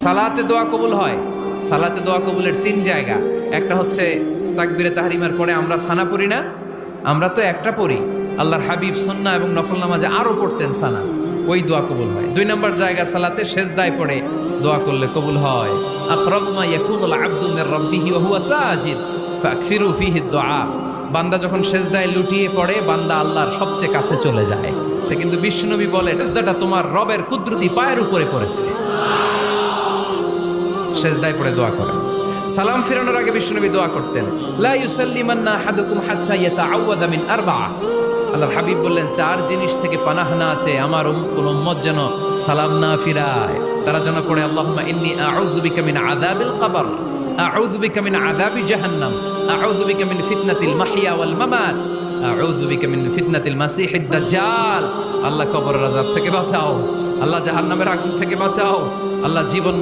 সালাতে দোয়া কবুল হয়। সালাতে দোয়া কবুলের 3 জায়গা। একটা হচ্ছে তাকবীরে তাহরিমার পরে আমরা সানা পড়ি না, আমরা তো একটা পড়ি। আল্লাহর হাবিব সুন্নাহ এবং নফল নামাজে আরো পড়তেন সানা, ওই দোয়া কবুল হয়। 2 নম্বর জায়গা সালাতে সেজদায় পড়ে দোয়া করলে কবুল হয়। আকরাবু মা ইয়াকুনুল আবদু মির রাব্বিহি ওয়া হুয়া সাজিদ ফাকসিরু ফীহি দুআ। বান্দা যখন সেজদায় লুটিয়ে পড়ে, বান্দা আল্লাহর সবচেয়ে কাছে চলে যায়। তা কিন্তু বিশ্বনবী বলে সেজদাটা তোমার রবের কুদরতি পায়ের উপরে পড়েছে। সেজদায় পড়ে দোয়া করেন। সালাম ফিরানোর আগে বিশ্বনবী দোয়া করতেন, লা ইউসাল্লিমান্না আহাদুকুম হাত্তা ইয়াতাআওয়াযা মিন আরবা'a। আল্লাহর হাবিব বললেন 4 জিনিস থেকে পানাহ না আছে আমার কোন উম্মত যেন সালাম না ফিরায়। তারা যেন পড়ে আল্লাহুম্মা ইন্নী আউযু বিকা মিন আযাবিল কবর, আউযু বিকা মিন আযাবি জাহান্নাম, আউযু বিকা মিন ফিতনাতিল মাহইয়া ওয়াল মামাত, আউযু বিকা মিন ফিতনাতিল মাসিহিদ দাজ্জাল। আল্লাহ কবরের আযাব থেকে বাঁচাও, আল্লাহ জাহান্নামের আগুন থেকে বাঁচাও, আল্লাহ জীবন